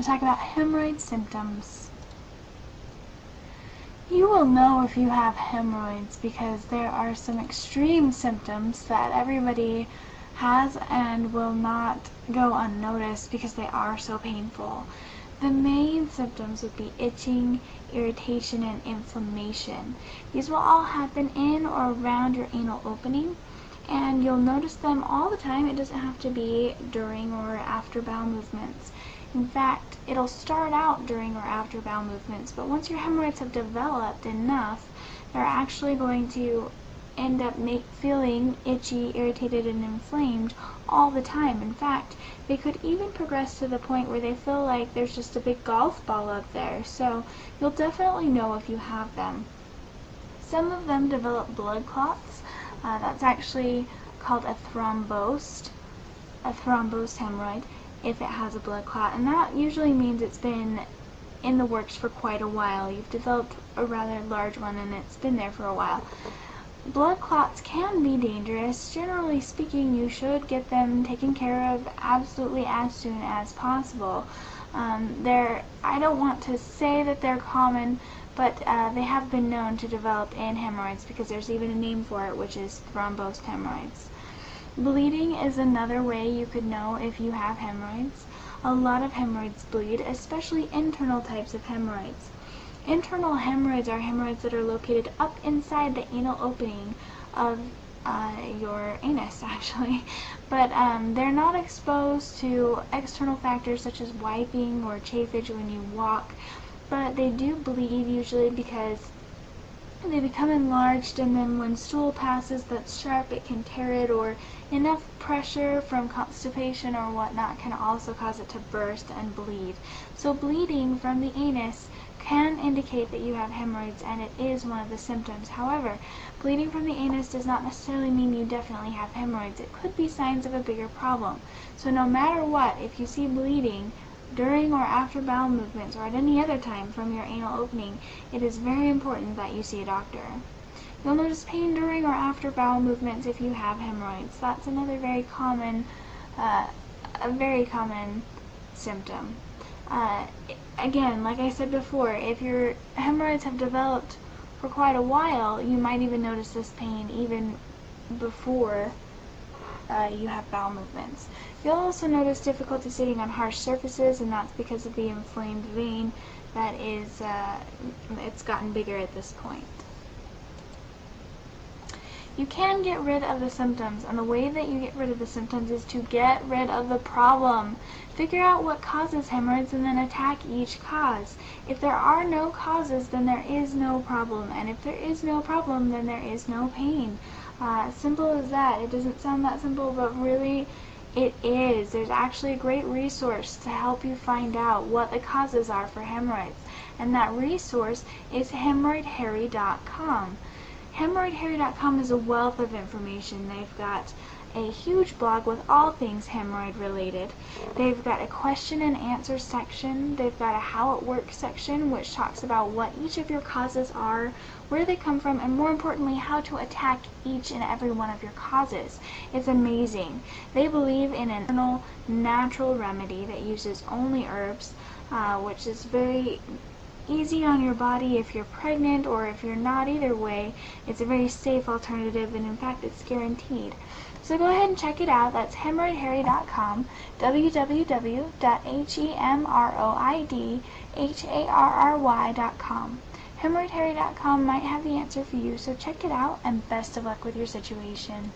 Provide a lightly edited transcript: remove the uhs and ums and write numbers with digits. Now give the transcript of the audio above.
to talk about hemorrhoid symptoms. You will know if you have hemorrhoids because there are some extreme symptoms that everybody has and will not go unnoticed because they are so painful. The main symptoms would be itching, irritation, and inflammation. These will all happen in or around your anal opening, and you'll notice them all the time. It doesn't have to be during or after bowel movements. In fact, it'll start out during or after bowel movements, but once your hemorrhoids have developed enough, they're actually going to end up feeling itchy, irritated, and inflamed all the time. In fact, they could even progress to the point where they feel like there's just a big golf ball up there, so you'll definitely know if you have them. Some of them develop blood clots. That's actually called a thrombosed hemorrhoid if it has a blood clot, and that usually means it's been in the works for quite a while. You've developed a rather large one and it's been there for a while. Blood clots can be dangerous. Generally speaking, you should get them taken care of absolutely as soon as possible. I don't want to say that they're common, but they have been known to develop in hemorrhoids because there's even a name for it, which is thrombosed hemorrhoids. Bleeding is another way you could know if you have hemorrhoids. A lot of hemorrhoids bleed, especially internal types of hemorrhoids. Internal hemorrhoids are hemorrhoids that are located up inside the anal opening of your anus, actually. But they're not exposed to external factors such as wiping or chafage when you walk, but they do bleed usually because they become enlarged, and then when stool passes that's sharp, it can tear it, or enough pressure from constipation or whatnot can also cause it to burst and bleed. So bleeding from the anus can indicate that you have hemorrhoids, and it is one of the symptoms. However, bleeding from the anus does not necessarily mean you definitely have hemorrhoids. It could be signs of a bigger problem. So no matter what, if you see bleeding during or after bowel movements or at any other time from your anal opening, it is very important that you see a doctor. You'll notice pain during or after bowel movements if you have hemorrhoids. That's another very common symptom. Again, like I said before, if your hemorrhoids have developed for quite a while, you might even notice this pain even before you have bowel movements. You'll also notice difficulty sitting on harsh surfaces, and that's because of the inflamed vein that is, it's gotten bigger at this point. You can get rid of the symptoms, and the way that you get rid of the symptoms is to get rid of the problem. Figure out what causes hemorrhoids and then attack each cause. If there are no causes, then there is no problem, and if there is no problem, then there is no pain. Simple as that. It doesn't sound that simple, but really it is. There's actually a great resource to help you find out what the causes are for hemorrhoids, and that resource is hemorrhoidharry.com. Hemorrhoidharry.com is a wealth of information. They've got a huge blog with all things hemorrhoid related. They've got a question and answer section. They've got a how it works section, which talks about what each of your causes are, where they come from, and more importantly, how to attack each and every one of your causes. It's amazing. They believe in an internal natural remedy that uses only herbs, which is very easy on your body if you're pregnant or if you're not. Either way, it's a very safe alternative, and in fact it's guaranteed. So go ahead and check it out. That's hemorrhoidharry.com, www.hemorrhoidharry.com. Hemorrhoidharry.com might have the answer for you, so check it out, and best of luck with your situation.